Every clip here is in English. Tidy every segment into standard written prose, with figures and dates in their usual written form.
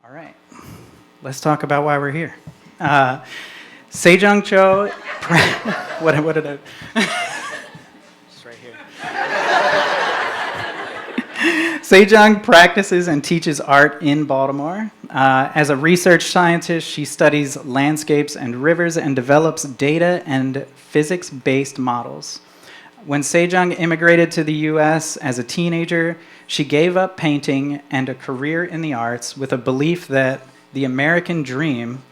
All right, let's talk about why we're here. Jong Cho, what did I? Just right here. Sejong practices and teaches art in Baltimore. As a research scientist, she studies landscapes and rivers and develops data and physics-based models. When Sejong immigrated to the U.S. as a teenager, she gave up painting and a career in the arts with a belief that the American dream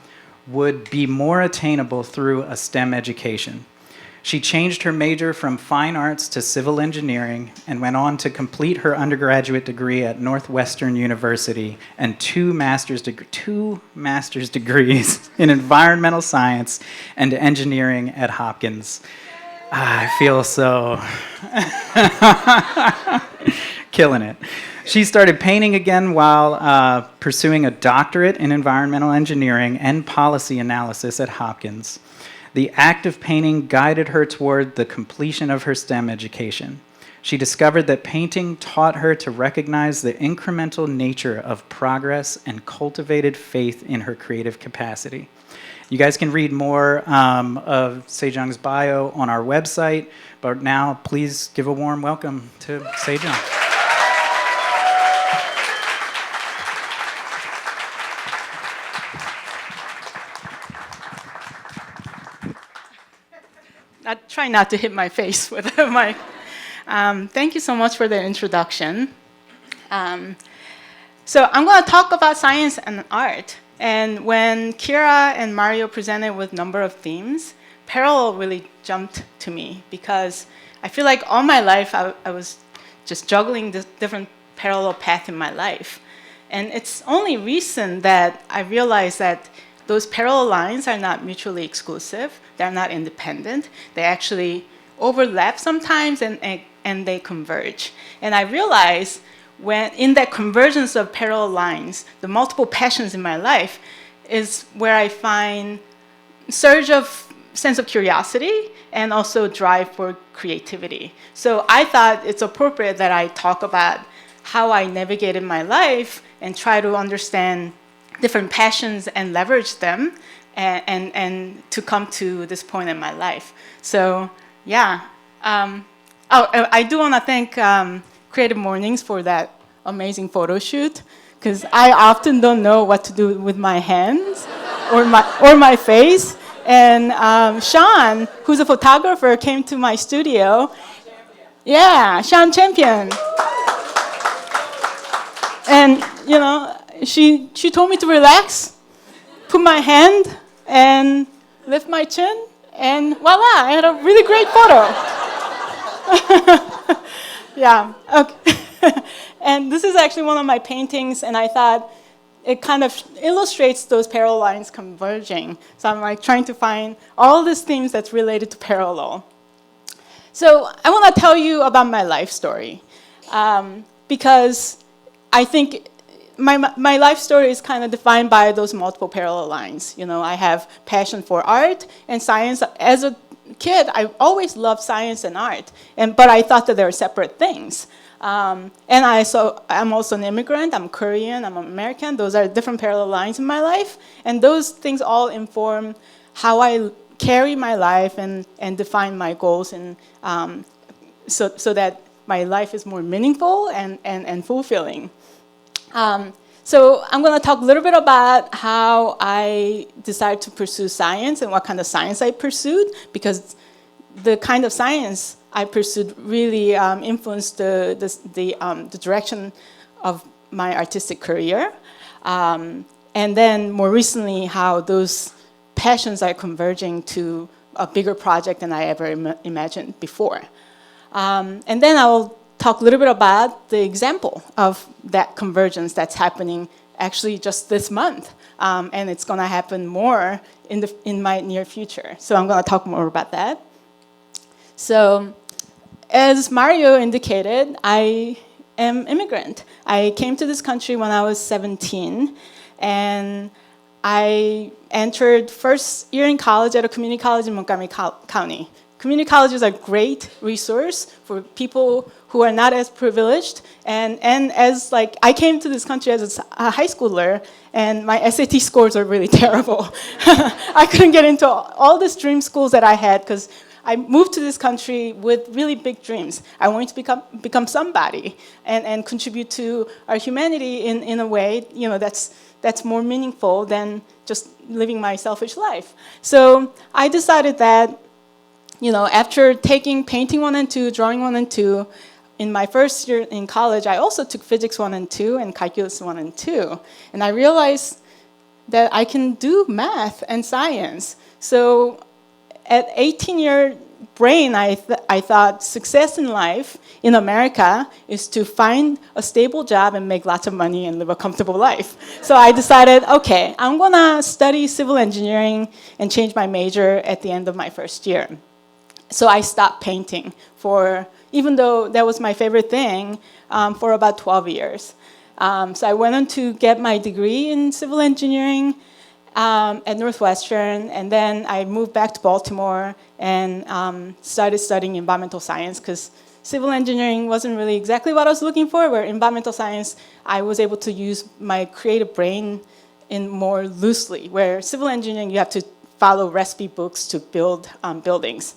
would be more attainable through a STEM education. She changed her major from fine arts to civil engineering and went on to complete her undergraduate degree at Northwestern University and two master's degrees in environmental science and engineering at Hopkins. I feel so killing it. She started painting again while pursuing a doctorate in environmental engineering and policy analysis at Hopkins. The act of painting guided her toward the completion of her STEM education. She discovered that painting taught her to recognize the incremental nature of progress and cultivated faith in her creative capacity. You guys can read more of Sejong's bio on our website, but now please give a warm welcome to Sejong. I try not to hit my face with the mic. Thank you so much for the introduction. So I'm going to talk about science and art. And when Kira and Mario presented with a number of themes, parallel really jumped to me because I feel like all my life I was just juggling this different parallel path in my life. And it's only recent that I realized that those parallel lines are not mutually exclusive. They're not independent. They actually overlap sometimes and they converge. And I realized when in that convergence of parallel lines, the multiple passions in my life is where I find surge of sense of curiosity and also drive for creativity. So I thought it's appropriate that I talk about how I navigated my life and try to understand different passions and leverage them and to come to this point in my life. So yeah. I do want to thank CreativeMornings for that amazing photo shoot, because I often don't know what to do with my hands or my face. And Sean, who's a photographer, came to my studio. Yeah, Sean Champion. And you know, she told me to relax, put my hand and lift my chin, and voila, I had a really great photo. Yeah, okay. And this is actually one of my paintings, and I thought it kind of illustrates those parallel lines converging. So I'm like trying to find all these themes that's related to parallel. So I want to tell you about my life story, because I think my life story is kind of defined by those multiple parallel lines. You know, I have passion for art and science. As a kid, I always loved science and art, but I thought that they were separate things. And I'm also an immigrant. I'm Korean. I'm American. Those are different parallel lines in my life, and those things all inform how I carry my life and define my goals, and so that my life is more meaningful and fulfilling. So I'm going to talk a little bit about how I decided to pursue science and what kind of science I pursued, because the kind of science I pursued really influenced the direction of my artistic career. And then more recently, how those passions are converging to a bigger project than I ever imagined before. And then I'll talk a little bit about the example of that convergence that's happening actually just this month. And it's going to happen more in my near future. So I'm going to talk more about that. So as Mario indicated, I am immigrant. I came to this country when I was 17, and I entered first year in college at a community college in Montgomery County, community colleges are a great resource for people who are not as privileged. And as like, I came to this country as a high schooler, and my SAT scores are really terrible. I couldn't get into all these dream schools that I had because I moved to this country with really big dreams. I wanted to become somebody and contribute to our humanity in a way, that's more meaningful than just living my selfish life. So I decided that, after taking painting 1 and 2, drawing 1 and 2, in my first year in college, I also took physics 1 and 2 and calculus 1 and 2. And I realized that I can do math and science. So at 18-year brain, I thought success in life in America is to find a stable job and make lots of money and live a comfortable life. So I decided, okay, I'm gonna study civil engineering and change my major at the end of my first year. So I stopped painting even though that was my favorite thing, for about 12 years. So I went on to get my degree in civil engineering at Northwestern, and then I moved back to Baltimore and started studying environmental science because civil engineering wasn't really exactly what I was looking for, where environmental science, I was able to use my creative brain in more loosely, where civil engineering, you have to follow recipe books to build buildings.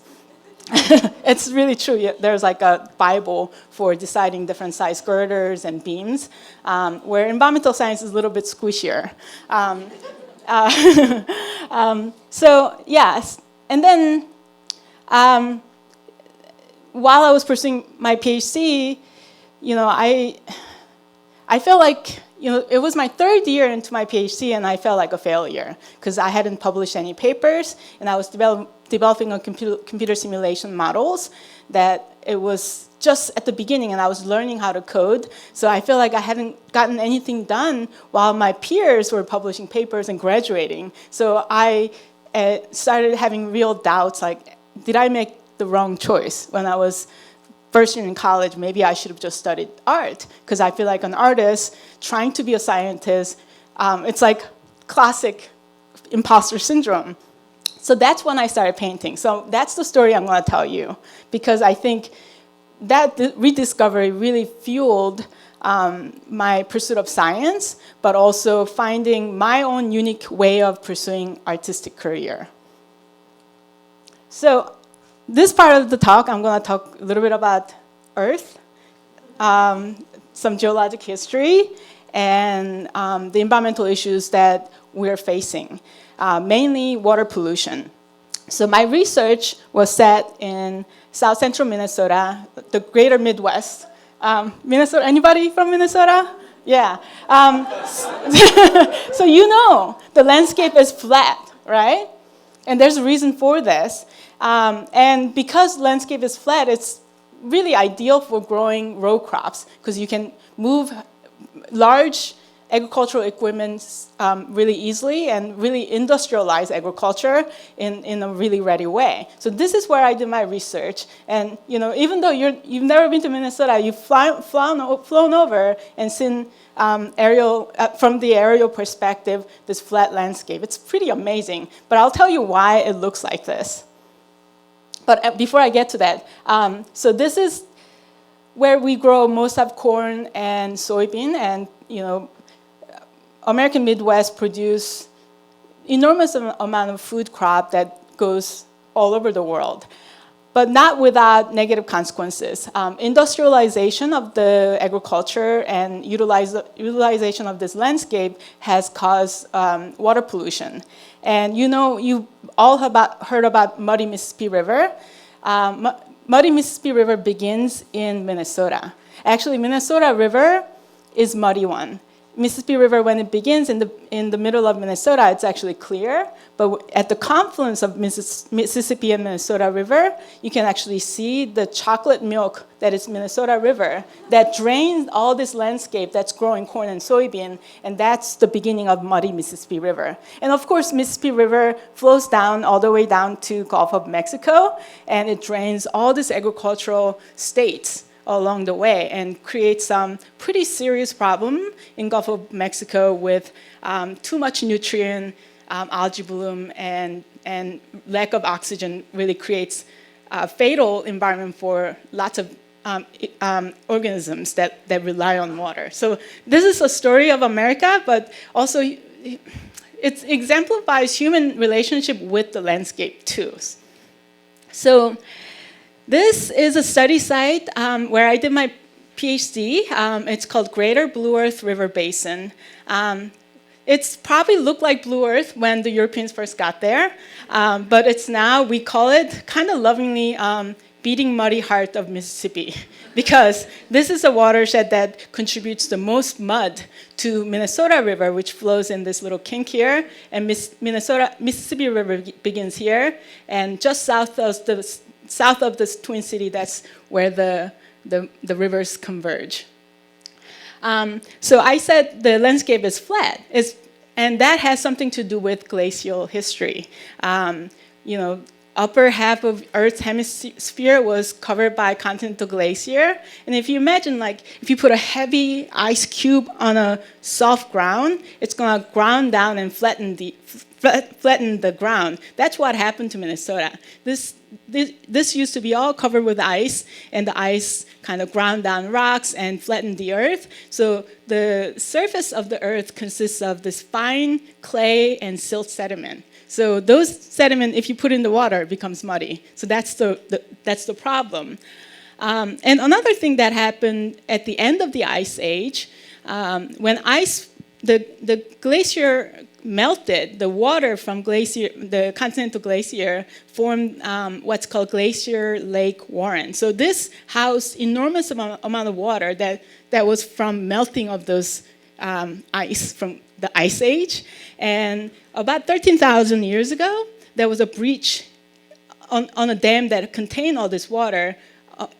It's really true. There's like a Bible for deciding different size girders and beams, where environmental science is a little bit squishier. So yes, and then while I was pursuing my PhD, I felt like, it was my 3rd year into my PhD, and I felt like a failure because I hadn't published any papers, and I was developing a computer simulation models that it was just at the beginning, and I was learning how to code. So I feel like I hadn't gotten anything done while my peers were publishing papers and graduating. So I started having real doubts, like, did I make the wrong choice when I was first year in college? Maybe I should have just studied art, because I feel like an artist trying to be a scientist, it's like classic imposter syndrome. So that's when I started painting. So that's the story I'm going to tell you, because I think that rediscovery really fueled my pursuit of science, but also finding my own unique way of pursuing artistic career. So this part of the talk, I'm going to talk a little bit about Earth, some geologic history, and the environmental issues that we're facing, mainly water pollution. So my research was set in South Central Minnesota, the greater Midwest. Minnesota, anybody from Minnesota? Yeah. So the landscape is flat, right? And there's a reason for this. And because landscape is flat, it's really ideal for growing row crops because you can move large agricultural equipment really easily and really industrialize agriculture in a really ready way. So this is where I did my research. And even though you've never been to Minnesota, you've flown over and seen from the aerial perspective, this flat landscape. It's pretty amazing. But I'll tell you why it looks like this. But before I get to that, so this is where we grow most of corn and soybean, and American Midwest produce enormous amount of food crop that goes all over the world, but not without negative consequences. Industrialization of the agriculture and utilization of this landscape has caused water pollution. And you all heard about Muddy Mississippi River. Muddy Mississippi River begins in Minnesota. Actually, Minnesota River is muddy one. Mississippi River, when it begins in the middle of Minnesota, it's actually clear. But at the confluence of Mississippi and Minnesota River, you can actually see the chocolate milk that is Minnesota River that drains all this landscape that's growing corn and soybean, and that's the beginning of Muddy Mississippi River. And of course, Mississippi River flows down all the way down to Gulf of Mexico, and it drains all these agricultural states along the way and creates some pretty serious problem in Gulf of Mexico with too much nutrient, algae bloom, and lack of oxygen really creates fatal environment for lots of organisms that rely on water. So this is a story of America, but also it exemplifies human relationship with the landscape too. So this is a study site where I did my PhD. It's called Greater Blue Earth River Basin. It's probably looked like Blue Earth when the Europeans first got there, but it's now, we call it kind of lovingly beating muddy heart of Mississippi, because this is a watershed that contributes the most mud to Minnesota River, which flows in this little kink here, and Mississippi River begins here, and just south of this Twin City, that's where the rivers converge. So I said the landscape is flat, and that has something to do with glacial history. Upper half of Earth's hemisphere was covered by continental glacier, and if you imagine, like, if you put a heavy ice cube on a soft ground, it's going to ground down and flatten the ground. That's what happened to Minnesota. This used to be all covered with ice, and the ice kind of ground down rocks and flattened the earth. So the surface of the earth consists of this fine clay and silt sediment. So those sediment, if you put in the water, it becomes muddy. So that's the problem. And another thing that happened at the end of the Ice Age, when the glacier melted, the water from the continental glacier formed what's called Glacier Lake Warren. So this housed enormous amount of water that was from melting of those ice from the Ice Age. And about 13,000 years ago, there was a breach on a dam that contained all this water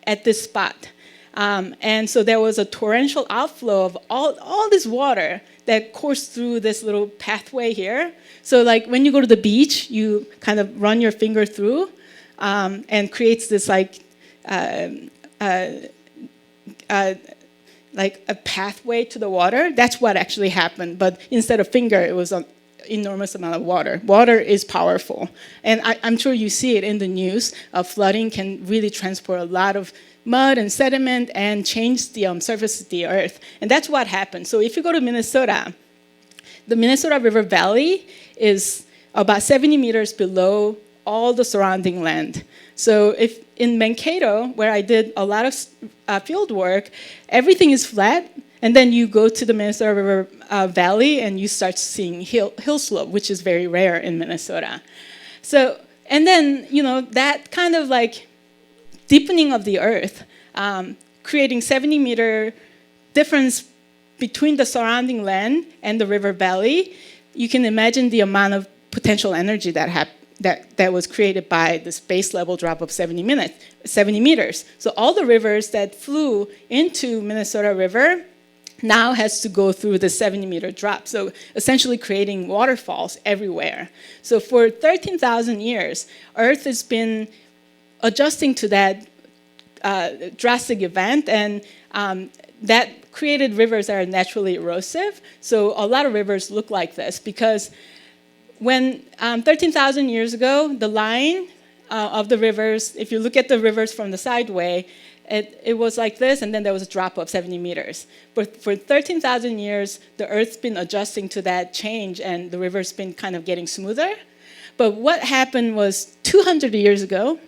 at this spot. And so there was a torrential outflow of all this water that coursed through this little pathway here. So like when you go to the beach, you kind of run your finger through and creates this like a pathway to the water. That's what actually happened. But instead of finger, it was an enormous amount of water. Water is powerful. And I'm sure you see it in the news. Flooding can really transport a lot of mud and sediment and change the surface of the earth. And that's what happened. So if you go to Minnesota, the Minnesota River Valley is about 70 meters below all the surrounding land. So if in Mankato, where I did a lot of field work, everything is flat, and then you go to the Minnesota River Valley and you start seeing hill slope, which is very rare in Minnesota. So, and then, that kind of like deepening of the earth, creating 70-meter difference between the surrounding land and the river valley, you can imagine the amount of potential energy that was created by this base level drop of 70 meters. So all the rivers that flew into Minnesota River now has to go through the 70-meter drop, so essentially creating waterfalls everywhere. So for 13,000 years, Earth has been adjusting to that drastic event, and that created rivers that are naturally erosive. So a lot of rivers look like this because when 13,000 years ago, the line of the rivers, if you look at the rivers from the sideway, it was like this, and then there was a drop of 70 meters. But for 13,000 years, the Earth's been adjusting to that change, and the river's been kind of getting smoother. But what happened was 200 years ago,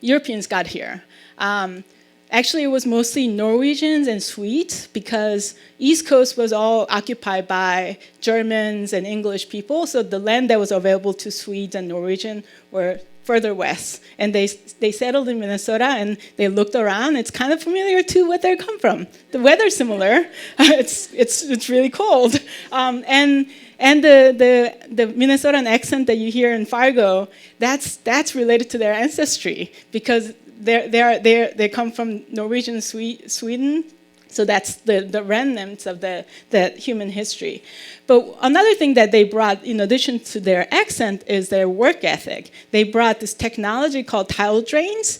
Europeans got here. Actually, it was mostly Norwegians and Swedes because East Coast was all occupied by Germans and English people. So the land that was available to Swedes and Norwegians were further west. And they settled in Minnesota and they looked around. It's kind of familiar to where they come from. The weather's similar. It's really cold. And the Minnesotan accent that you hear in Fargo, that's related to their ancestry because they come from Norwegian Sweden, so that's the remnants of the human history. But another thing that they brought, in addition to their accent, is their work ethic. They brought this technology called tile drains,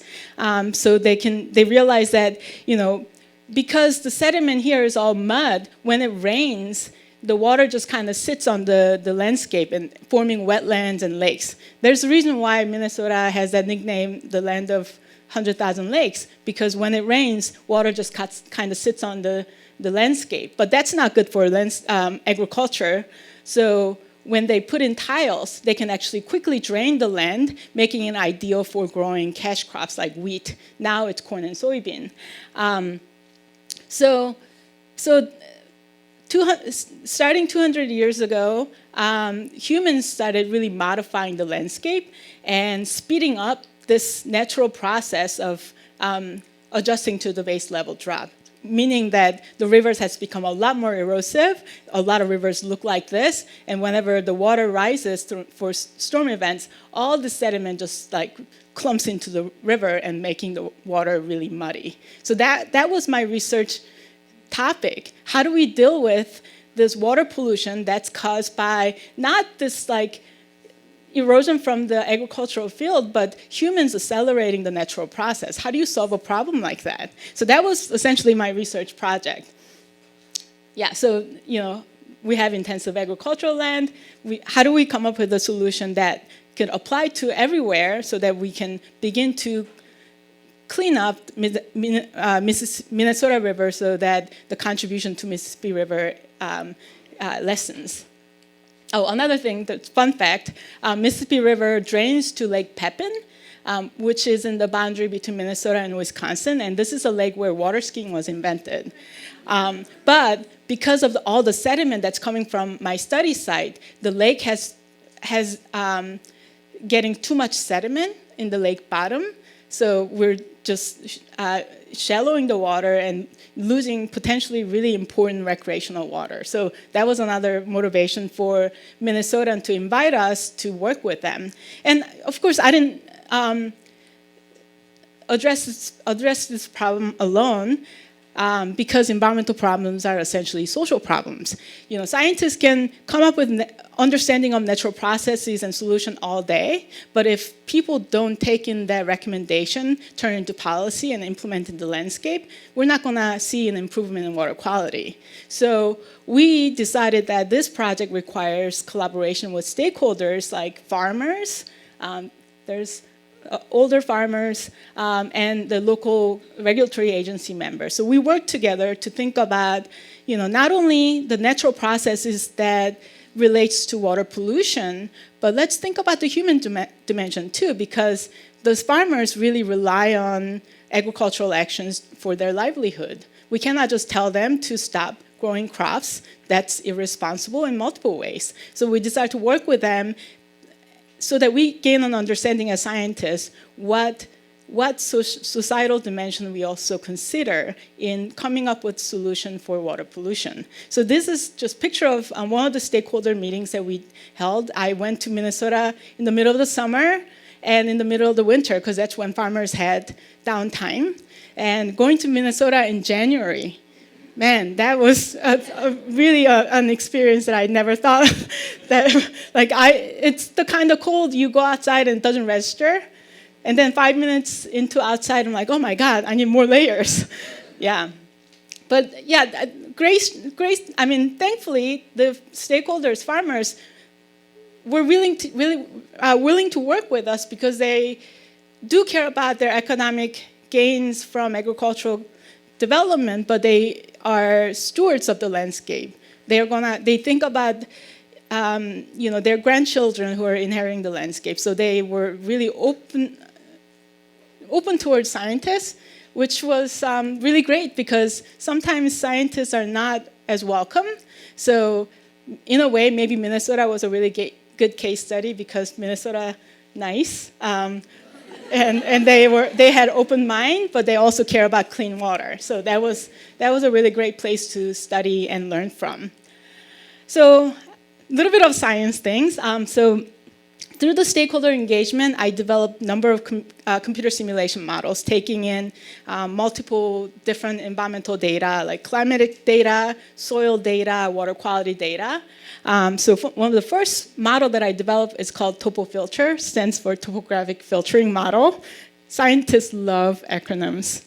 so they realized that because the sediment here is all mud, when it rains, the water just kind of sits on the landscape and forming wetlands and lakes. There's a reason why Minnesota has that nickname, the land of 100,000 lakes, because when it rains, water just kind of sits on the landscape. But that's not good for agriculture. So when they put in tiles, they can actually quickly drain the land, making it ideal for growing cash crops like wheat. Now it's corn and soybean. Starting 200 years ago, humans started really modifying the landscape and speeding up this natural process of adjusting to the base level drop, meaning that the rivers has become a lot more erosive. A lot of rivers look like this, and whenever the water rises for storm events, all the sediment just like clumps into the river and making the water really muddy. So that was my research topic. How do we deal with this water pollution that's caused by not this like erosion from the agricultural field, but humans accelerating the natural process? How do you solve a problem like that? So that was essentially my research project. Yeah, so we have intensive agricultural land. How do we come up with a solution that can apply to everywhere so that we can begin to clean up Minnesota River so that the contribution to Mississippi River lessens? Oh, another thing, the fun fact, Mississippi River drains to Lake Pepin, which is in the boundary between Minnesota and Wisconsin, and this is a lake where water skiing was invented. But because of all the sediment that's coming from my study site, the lake has getting too much sediment in the lake bottom, so we're just shallowing the water and losing potentially really important recreational water. So that was another motivation for Minnesota to invite us to work with them. And of course, I didn't address this problem alone. Because environmental problems are essentially social problems. Scientists can come up with understanding of natural processes and solution all day, but if people don't take in that recommendation, turn into policy and implement in the landscape, we're not going to see an improvement in water quality. So we decided that this project requires collaboration with stakeholders like farmers, there's older farmers, and the local regulatory agency members. So we work together to think about, not only the natural processes that relates to water pollution, but let's think about the human dimension too, because those farmers really rely on agricultural actions for their livelihood. We cannot just tell them to stop growing crops. That's irresponsible in multiple ways. So we decided to work with them so that we gain an understanding as scientists what societal dimension we also consider in coming up with solution for water pollution. So this is just a picture of one of the stakeholder meetings that we held. I went to Minnesota in the middle of the summer and in the middle of the winter, because that's when farmers had downtime. And going to Minnesota in January, man, that was really an experience that I never thought that, it's the kind of cold you go outside and it doesn't register. And then 5 minutes into outside, I'm like, oh my God, I need more layers. Yeah. But yeah, thankfully, the stakeholders, farmers, were willing to work with us because they do care about their economic gains from agricultural development, but they are stewards of the landscape. They think about their grandchildren who are inheriting the landscape. So they were really open towards scientists, which was really great because sometimes scientists are not as welcome. So in a way, maybe Minnesota was a really good case study because Minnesota nice. And they had open mind, but they also care about clean water. So that was a really great place to study and learn from. So a little bit of science things. So through the stakeholder engagement, I developed a number of computer simulation models, taking in multiple different environmental data, like climatic data, soil data, water quality data. So one of the first model that I developed is called TOPOFilter, stands for Topographic Filtering Model. Scientists love acronyms.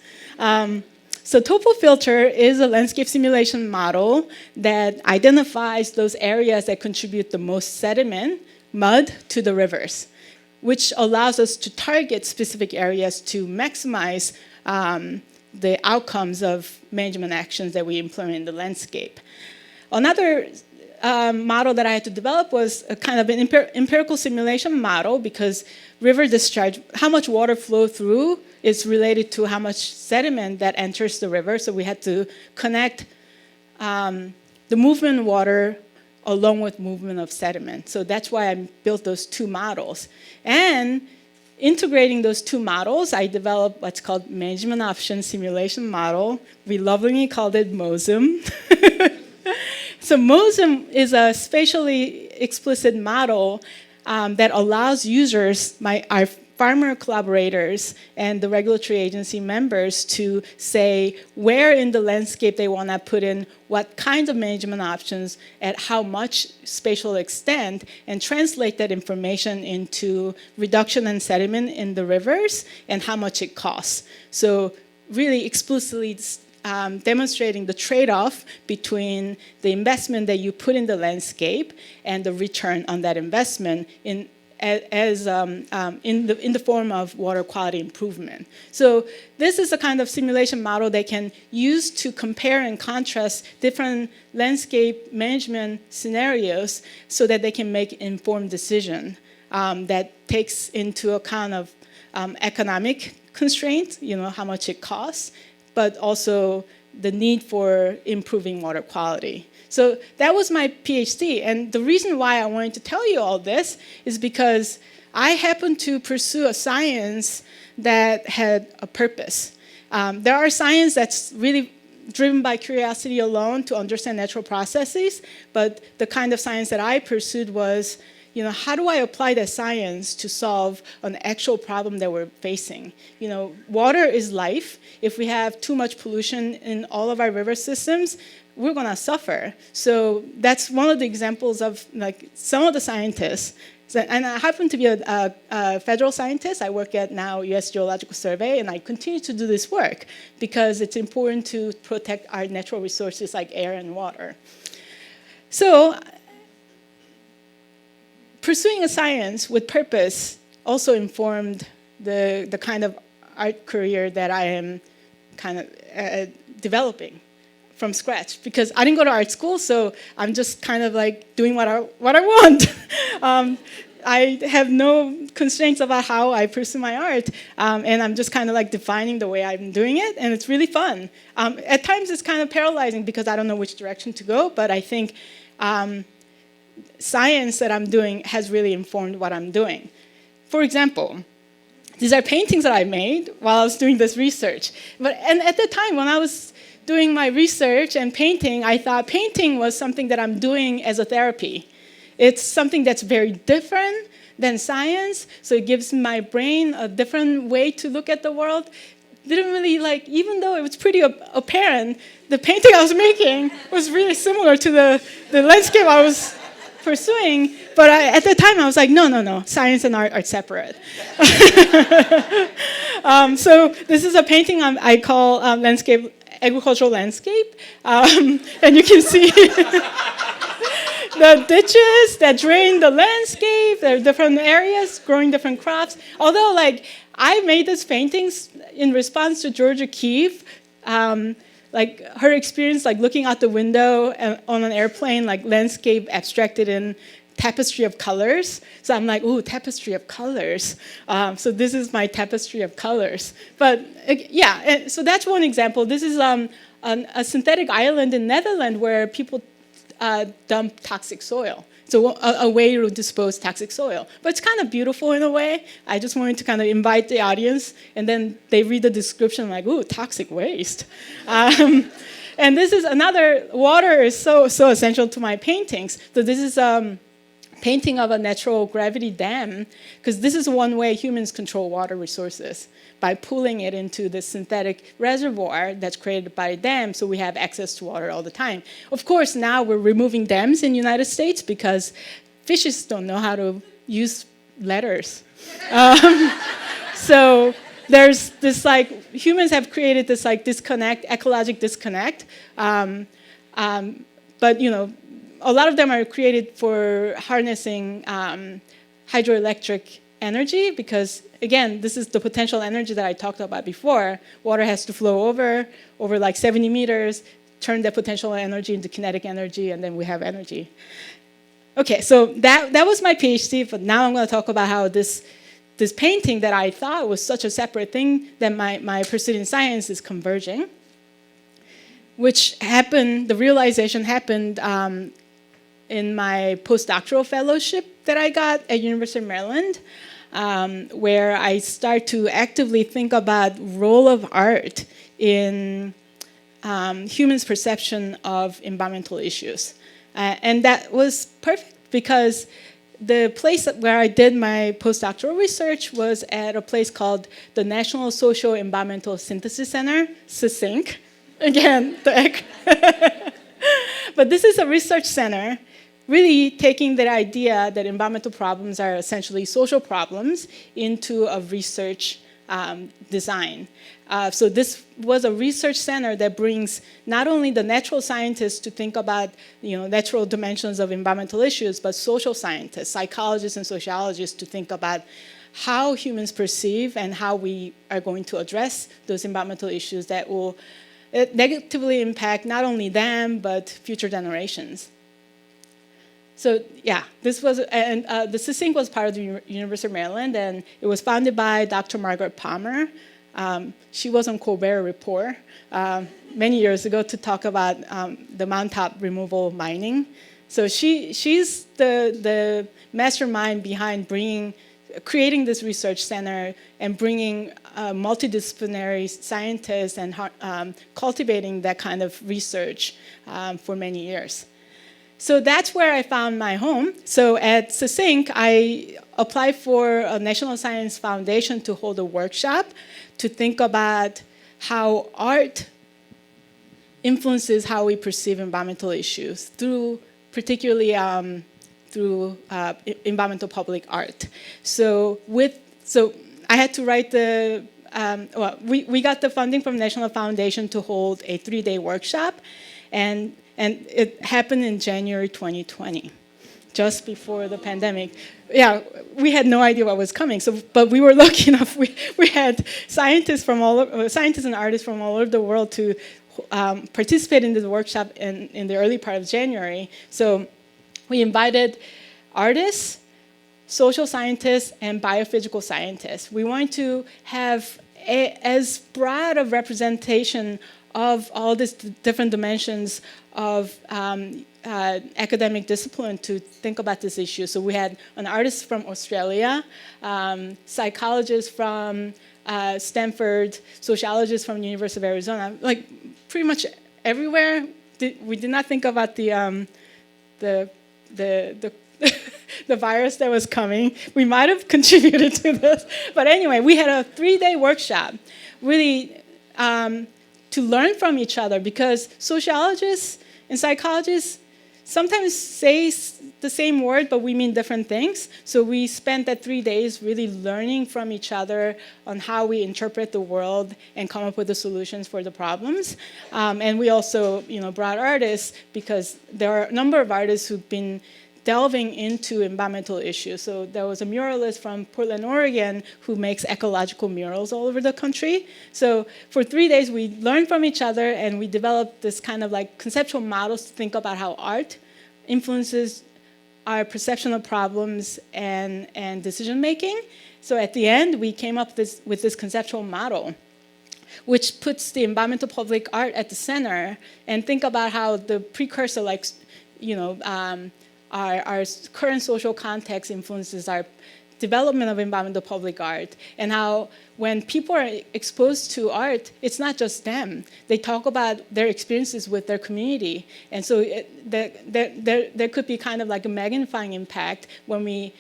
So TopoFilter is a landscape simulation model that identifies those areas that contribute the most sediment, mud, to the rivers, which allows us to target specific areas to maximize the outcomes of management actions that we implement in the landscape. Another model that I had to develop was a kind of an empirical simulation model, because river discharge, how much water flow through, is related to how much sediment that enters the river. So we had to connect the movement of water along with movement of sediment. So that's why I built those two models. And integrating those two models, I developed what's called Management Option Simulation Model. We lovingly called it MOSM. So MOSM is a spatially explicit model that allows users, our farmer collaborators and the regulatory agency members, to say where in the landscape they want to put in what kinds of management options at how much spatial extent, and translate that information into reduction in sediment in the rivers and how much it costs. So really explicitly demonstrating the trade-off between the investment that you put in the landscape and the return on that investment in the form of water quality improvement. So this is a kind of simulation model they can use to compare and contrast different landscape management scenarios so that they can make informed decision that takes into account of economic constraints, how much it costs, but also the need for improving water quality. So that was my PhD. And the reason why I wanted to tell you all this is because I happened to pursue a science that had a purpose. There are science that's really driven by curiosity alone to understand natural processes, but the kind of science that I pursued was, how do I apply that science to solve an actual problem that we're facing? Water is life. If we have too much pollution in all of our river systems, we're going to suffer. So that's one of the examples of some of the scientists. And I happen to be a federal scientist. I work at now U.S. Geological Survey, and I continue to do this work because it's important to protect our natural resources like air and water. So pursuing a science with purpose also informed the kind of art career that I am kind of developing from scratch, because I didn't go to art school, so I'm just kind of doing what I want. I have no constraints about how I pursue my art, and I'm just kind of defining the way I'm doing it, and it's really fun. At times it's kind of paralyzing because I don't know which direction to go, but I think science that I'm doing has really informed what I'm doing. For example, these are paintings that I made while I was doing this research. And at the time when I was doing my research and painting, I thought painting was something that I'm doing as a therapy. It's something that's very different than science, so it gives my brain a different way to look at the world. Didn't really even though it was pretty apparent, the painting I was making was really similar to the landscape I was pursuing, but at the time I was like, no, science and art are separate. So this is a painting I call agricultural landscape, and you can see the ditches that drain the landscape. There are different areas growing different crops. Although I made these paintings in response to Georgia Keefe, her experience looking out the window on an airplane, landscape abstracted in tapestry of colors. So I'm ooh, tapestry of colors. So this is my tapestry of colors. But yeah, so that's one example. This is a synthetic island in Netherlands where people dump toxic soil. So a way to dispose toxic soil. But it's kind of beautiful in a way. I just wanted to kind of invite the audience, and then they read the description ooh, toxic waste. And this is another, water is so essential to my paintings. So this is painting of a natural gravity dam, because this is one way humans control water resources, by pulling it into the synthetic reservoir that's created by a dam, so we have access to water all the time. Of course, now we're removing dams in the United States because fishes don't know how to use letters. So there's this like, humans have created this like disconnect, ecologic disconnect. But a lot of them are created for harnessing hydroelectric energy because, again, this is the potential energy that I talked about before. Water has to flow over like 70 meters, turn that potential energy into kinetic energy, and then we have energy. Okay, so that was my PhD, but now I'm going to talk about how this painting that I thought was such a separate thing that my pursuit in science is converging, which happened, the realization happened in my postdoctoral fellowship that I got at University of Maryland, where I start to actively think about role of art in humans' perception of environmental issues. And that was perfect because the place where I did my postdoctoral research was at a place called the National Social Environmental Synthesis Center, SSINC. Again, but this is a research center really taking the idea that environmental problems are essentially social problems into a research design. So this was a research center that brings not only the natural scientists to think about natural dimensions of environmental issues, but social scientists, psychologists and sociologists to think about how humans perceive and how we are going to address those environmental issues that will negatively impact not only them, but future generations. So yeah, this was, and the SSINC was part of the University of Maryland, and it was founded by Dr. Margaret Palmer. She was on Colbert Report many years ago to talk about the mountaintop removal mining. So she's the mastermind behind creating this research center and bringing multidisciplinary scientists and cultivating that kind of research for many years. So that's where I found my home. So at SSINC, I applied for a National Science Foundation to hold a workshop to think about how art influences how we perceive environmental issues through particularly through environmental public art. So I had to write we got the funding from National Foundation to hold a 3-day workshop, and it happened in January 2020, just before the pandemic. Yeah, we had no idea what was coming. But we were lucky enough. We had scientists and artists from all over the world to participate in this workshop in the early part of January. So we invited artists, social scientists, and biophysical scientists. We wanted to have as broad a representation of all these different dimensions of academic discipline to think about this issue. So we had an artist from Australia, psychologist from Stanford, sociologist from the University of Arizona, like pretty much everywhere. We did not think about the virus that was coming. We might have contributed to this. But anyway, we had a 3-day workshop, really to learn from each other, because sociologists and psychologists sometimes say the same word, but we mean different things. So we spent that 3 days really learning from each other on how we interpret the world and come up with the solutions for the problems. And we also brought artists, because there are a number of artists who've been delving into environmental issues. So there was a muralist from Portland, Oregon, who makes ecological murals all over the country. So for 3 days, we learned from each other, and we developed this kind of like conceptual models to think about how art influences our perception of problems and decision making. So at the end, we came up with this conceptual model, which puts the environmental public art at the center, and think about how the precursor, like our current social context influences our development of environmental public art, and how when people are exposed to art, it's not just them. They talk about their experiences with their community. And so there could be kind of like a magnifying impact when we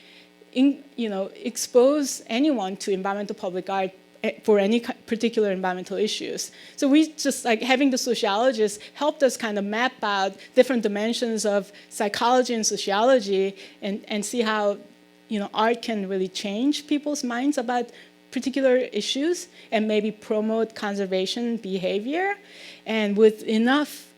expose anyone to environmental public art for any particular environmental issues. So we just, like, having the sociologists helped us kind of map out different dimensions of psychology and sociology, and see how art can really change people's minds about particular issues and maybe promote conservation behavior. And with enough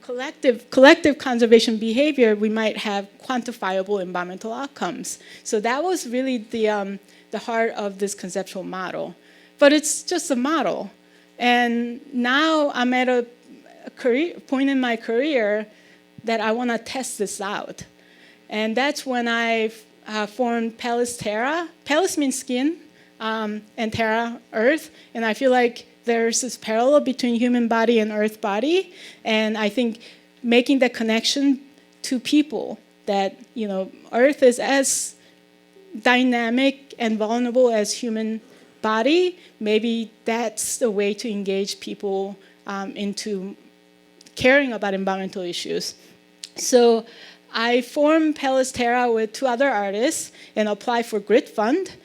collective conservation behavior, we might have quantifiable environmental outcomes. So that was really the heart of this conceptual model. But it's just a model. And now I'm at a point in my career that I want to test this out. And that's when I formed Pallas Terra. Pallas means skin, and Terra, earth. And I feel like there's this parallel between human body and earth body. And I think making that connection to people, that earth is as dynamic and vulnerable as human body, maybe that's the way to engage people into caring about environmental issues. So I formed Pallas Terra with 2 other artists and applied for Grit Fund.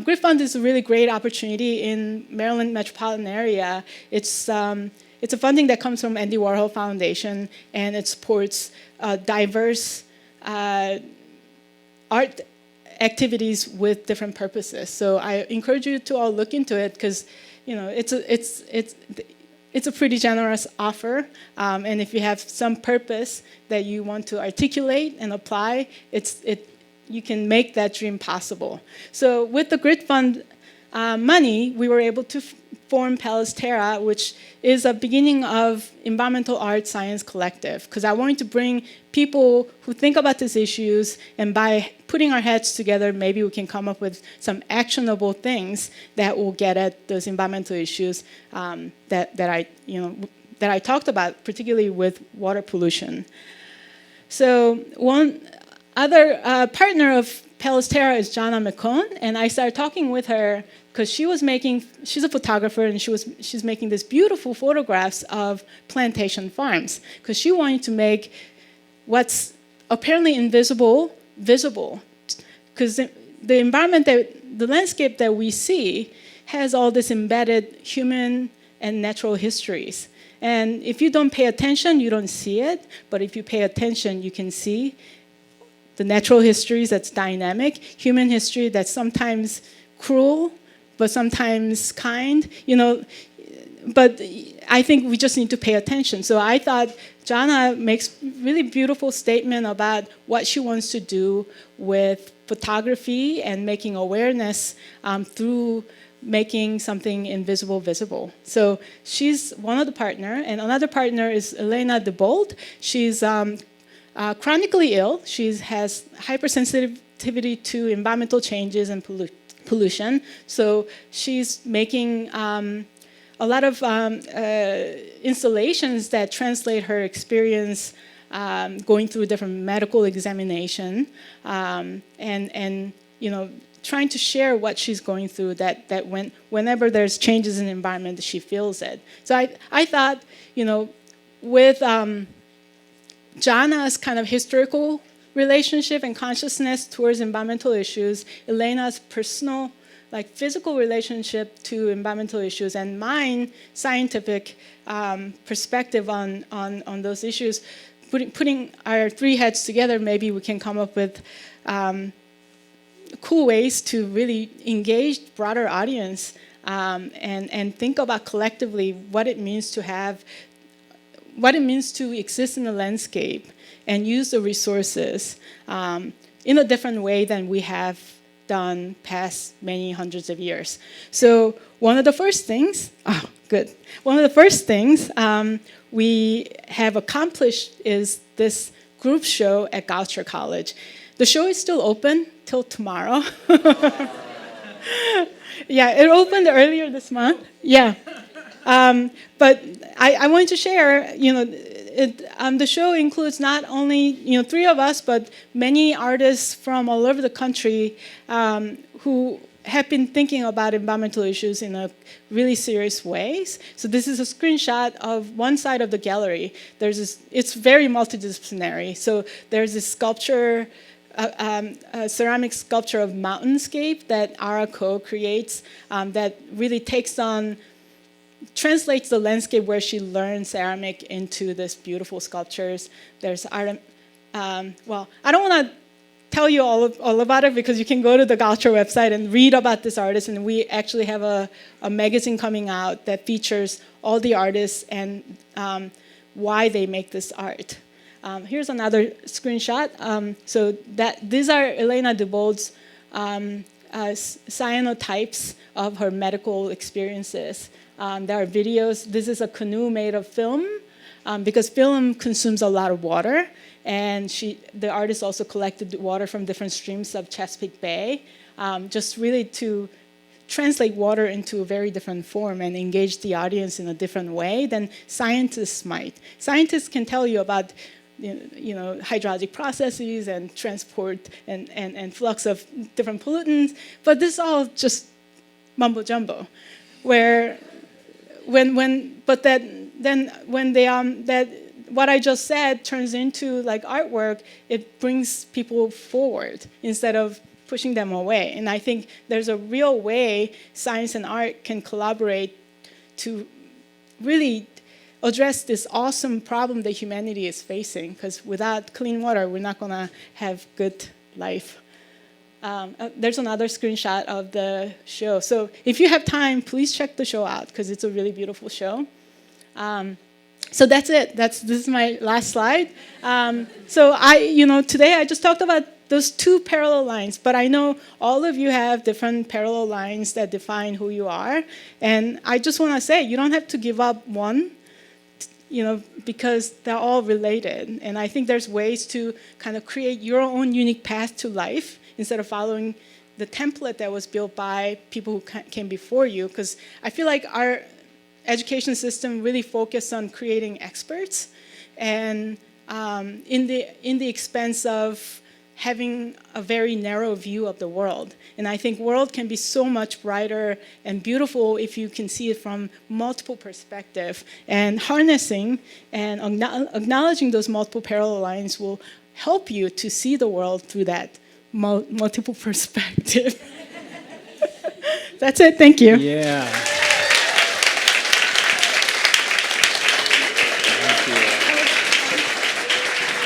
Grit Fund is a really great opportunity in Maryland metropolitan area. It's a funding that comes from Andy Warhol Foundation, and it supports diverse art activities with different purposes. So I encourage you to all look into it, because it's a pretty generous offer, and if you have some purpose that you want to articulate and apply, you can make that dream possible. So with the Grit Fund money, we were able to form Pallas Terra, which is a beginning of environmental art science collective, because I wanted to bring people who think about these issues, and by putting our heads together, maybe we can come up with some actionable things that will get at those environmental issues that I talked about, particularly with water pollution. So one other partner of Pallas Terra is Jana McCone, and I started talking with her because she's a photographer, and she's making these beautiful photographs of plantation farms, because she wanted to make what's apparently invisible visible, because the environment, the landscape that we see has all this embedded human and natural histories. And if you don't pay attention, you don't see it, but if you pay attention, you can see the natural histories that's dynamic, human history that's sometimes cruel, but sometimes kind, but I think we just need to pay attention. So I thought Jana makes really beautiful statement about what she wants to do with photography and making awareness through making something invisible visible. So she's one of the partner, and another partner is Elena DeBold. She's chronically ill. She has hypersensitivity to environmental changes and pollution. So she's making a lot of installations that translate her experience going through different medical examination, and trying to share what she's going through, that whenever there's changes in the environment, she feels it. So I thought, with Jana's kind of historical relationship and consciousness towards environmental issues, Elena's personal, physical relationship to environmental issues, and mine scientific perspective on those issues, putting our 3 heads together, maybe we can come up with cool ways to really engage broader audience and think about collectively what it means to exist in the landscape and use the resources in a different way than we have done past many hundreds of years. So one of the first things we have accomplished is this group show at Goucher College. The show is still open till tomorrow. Yeah, it opened earlier this month. Yeah. But I wanted to share, the show includes not only 3 of us, but many artists from all over the country who have been thinking about environmental issues in a really serious ways. So this is a screenshot of one side of the gallery. It's very multidisciplinary. So there's this sculpture, a ceramic sculpture of mountainscape that Ara Ko creates that really translates the landscape where she learned ceramic into this beautiful sculptures. There's art. I don't want to tell you all about it because you can go to the Gaucho website and read about this artist. And we actually have a magazine coming out that features all the artists and why they make this art. Here's another screenshot. These are Elena Dubold's cyanotypes of her medical experiences. There are videos. This is a canoe made of film because film consumes a lot of water. And the artist also collected water from different streams of Chesapeake Bay, just really to translate water into a very different form and engage the audience in a different way than scientists might. Scientists can tell you about hydrologic processes and transport and flux of different pollutants, but this is all just mumbo jumbo. Where what I just said turns into like artwork, it brings people forward instead of pushing them away. And I think there's a real way science and art can collaborate to really address this awesome problem that humanity is facing, because without clean water, we're not going to have good life. There's another screenshot of the show. So if you have time, please check the show out, because it's a really beautiful show. So that's it. This is my last slide. Today I just talked about those two parallel lines, but I know all of you have different parallel lines that define who you are. And I just want to say, you don't have to give up one, because they're all related. And I think there's ways to kind of create your own unique path to life instead of following the template that was built by people who came before you. Because I feel like our education system really focused on creating experts, and in the expense of having a very narrow view of the world. And I think world can be so much brighter and beautiful if you can see it from multiple perspectives. And harnessing and acknowledging those multiple parallel lines will help you to see the world through that multiple perspective. That's it. Thank you. Yeah.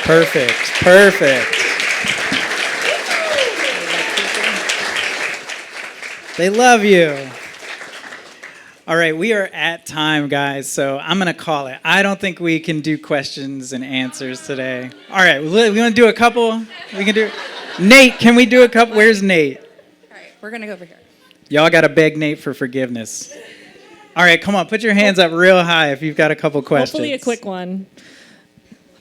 Perfect. They love you. All right, we are at time, guys, so I'm going to call it. I don't think we can do questions and answers today. All right, we want to do a couple? We can do. Nate, can we do a couple? Where's Nate? All right, we're going to go over here. Y'all got to beg Nate for forgiveness. All right, come on, put your hands up real high if you've got a couple questions. Hopefully a quick one.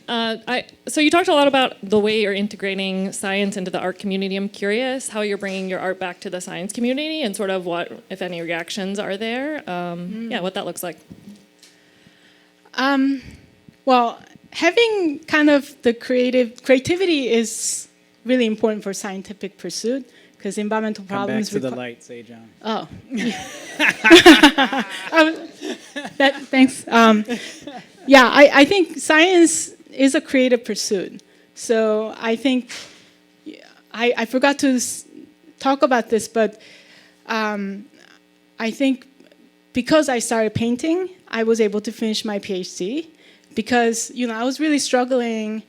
So you talked a lot about the way you're integrating science into the art community. I'm curious how you're bringing your art back to the science community and sort of what, if any, reactions are there. What that looks like. Well, having kind of the creativity is really important for scientific pursuit, because environmental problems... Come back to the light, say John. Oh. Thanks. I think science is a creative pursuit. So I think, I forgot to talk about this, but I think because I started painting, I was able to finish my PhD, because I was really struggling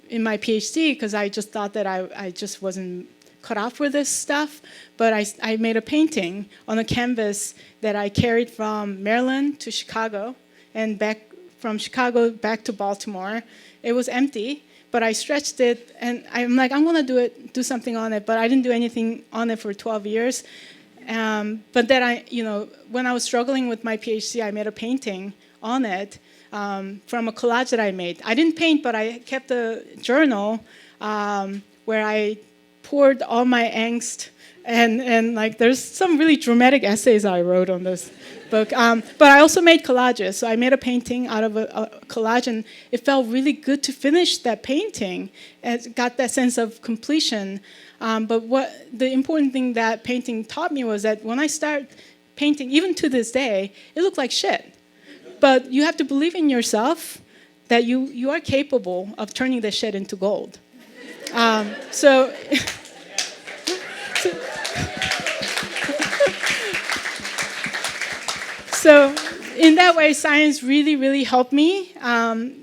in my PhD because I just thought that I just wasn't cut out for this stuff. But I made a painting on a canvas that I carried from Maryland to Chicago and back from Chicago back to Baltimore. It was empty, but I stretched it, and I'm like, I'm going to do something on it, but I didn't do anything on it for 12 years. But then when I was struggling with my PhD, I made a painting on it from a collage that I made. I didn't paint, but I kept a journal where I poured all my angst, and like there's some really dramatic essays I wrote on this book. But I also made collages. So I made a painting out of a collage, and it felt really good to finish that painting and got that sense of completion. But what the important thing that painting taught me was that when I start painting, even to this day, it looked like shit. But you have to believe in yourself that you are capable of turning the shit into gold. So in that way, science really, really helped me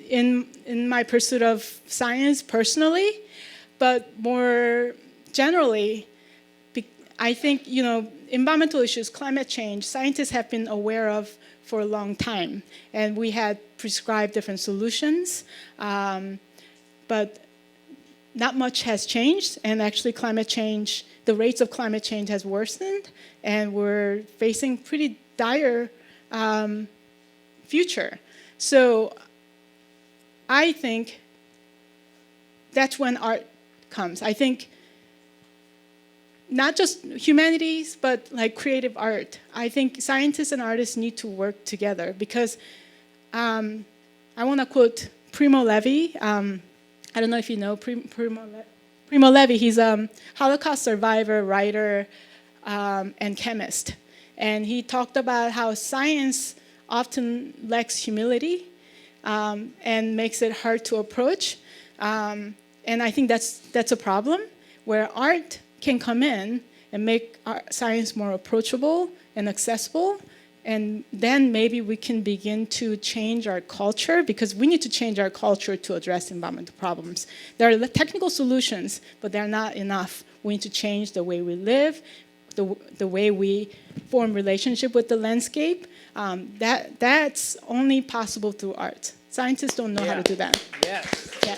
in in my pursuit of science personally, but more generally, I think, environmental issues, climate change, scientists have been aware of for a long time. And we had prescribed different solutions, but not much has changed. And actually climate change, the rates of climate change has worsened, and we're facing pretty dire future. So I think that's when art comes. I think not just humanities, but like creative art. I think scientists and artists need to work together because I want to quote Primo Levi. I don't know if you know Primo Levi. He's a Holocaust survivor, writer, and chemist. And he talked about how science often lacks humility and makes it hard to approach. And I think that's a problem where art can come in and make science more approachable and accessible. And then maybe we can begin to change our culture, because we need to change our culture to address environmental problems. There are technical solutions, but they're not enough. We need to change the way we live, the way we form relationship with the landscape. That's only possible through art. Scientists don't know how to do that. Yes. Yeah.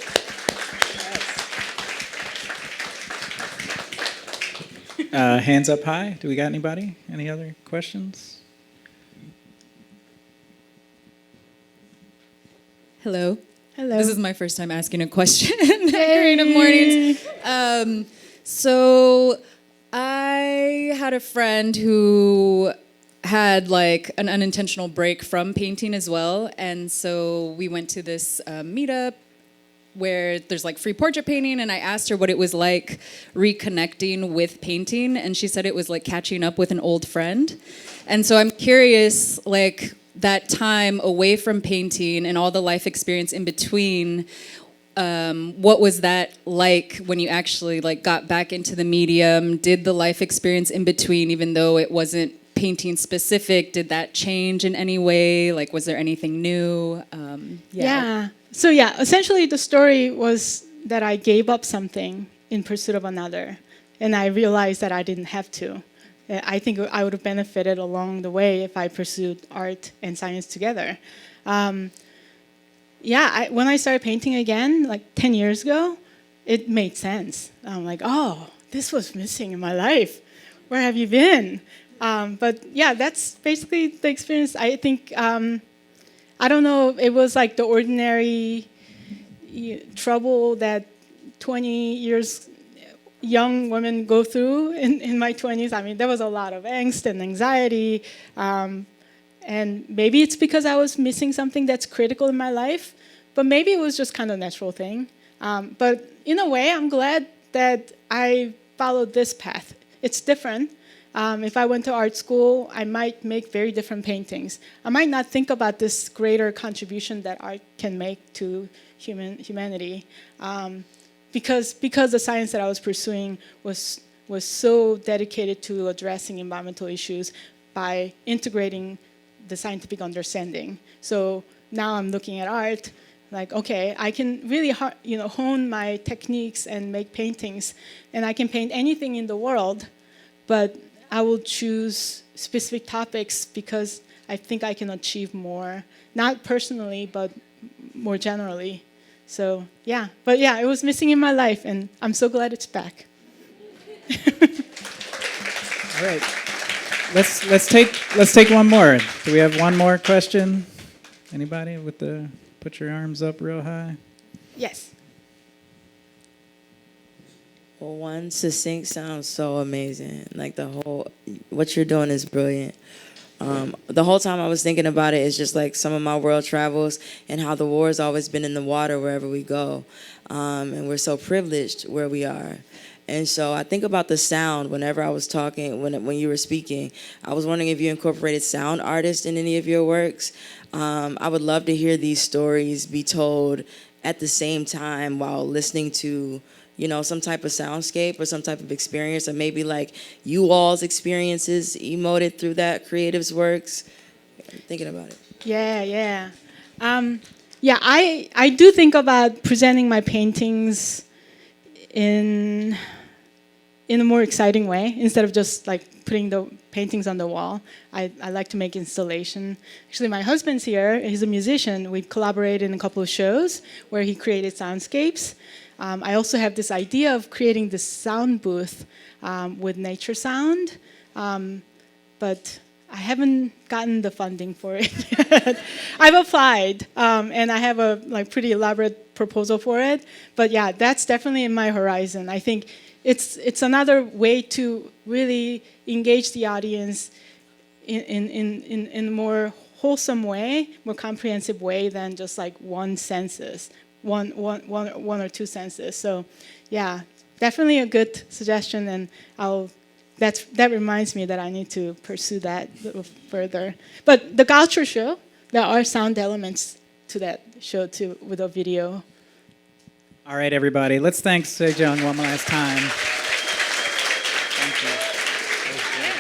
Hands up high. Do we got anybody? Any other questions? Hello. Hello. This is my first time asking a question at Creative Mornings. So I had a friend who had like an unintentional break from painting as well. And so we went to this meetup where there's like free portrait painting, and I asked her what it was like reconnecting with painting, and she said it was like catching up with an old friend. And so I'm curious, like that time away from painting and all the life experience in between, what was that like when you actually like got back into the medium? Did the life experience in between, even though it wasn't painting specific, did that change in any way? Like, was there anything new? So essentially the story was that I gave up something in pursuit of another, and I realized that I didn't have to. I think I would have benefited along the way if I pursued art and science together. When I started painting again, like 10 years ago, it made sense. I'm like, oh, this was missing in my life. Where have you been? That's basically the experience. I think, I don't know, it was like the ordinary trouble that 20 years young women go through in my 20s. I mean, there was a lot of angst and anxiety. And maybe it's because I was missing something that's critical in my life, but maybe it was just kind of a natural thing. But in a way, I'm glad that I followed this path. It's different. If I went to art school, I might make very different paintings. I might not think about this greater contribution that art can make to humanity, because the science that I was pursuing was so dedicated to addressing environmental issues by integrating the scientific understanding. So now I'm looking at art, like, okay, I can really hone my techniques and make paintings, and I can paint anything in the world, but I will choose specific topics because I think I can achieve more, not personally, but more generally. So it was missing in my life, and I'm so glad it's back. All right. Let's take one more. Do we have one more question? Anybody put your arms up real high? Yes. Well, one, succinct sounds so amazing. Like what you're doing is brilliant. The whole time I was thinking about it is just like some of my world travels and how the war has always been in the water wherever we go. And we're so privileged where we are. And so I think about the sound whenever I was talking, when you were speaking. I was wondering if you incorporated sound artists in any of your works. I would love to hear these stories be told at the same time while listening to some type of soundscape or some type of experience, or maybe like you all's experiences emoted through that creative's works. I'm thinking about it. yeah, I do think about presenting my paintings in a more exciting way instead of just like putting the paintings on the wall. I like to make installation. Actually, my husband's here. He's a musician. We collaborated in a couple of shows where he created soundscapes. I also have this idea of creating this sound booth with nature sound, but I haven't gotten the funding for it yet. I've applied, and I have a pretty elaborate proposal for it. But yeah, that's definitely in my horizon. I think it's another way to really engage the audience in a more wholesome way, more comprehensive way than just like one or two senses. So yeah, definitely a good suggestion, and that reminds me that I need to pursue that a little further. But the culture show, there are sound elements to that show too, with a video. All right, everybody, let's thank Sejong one last time. Thank you.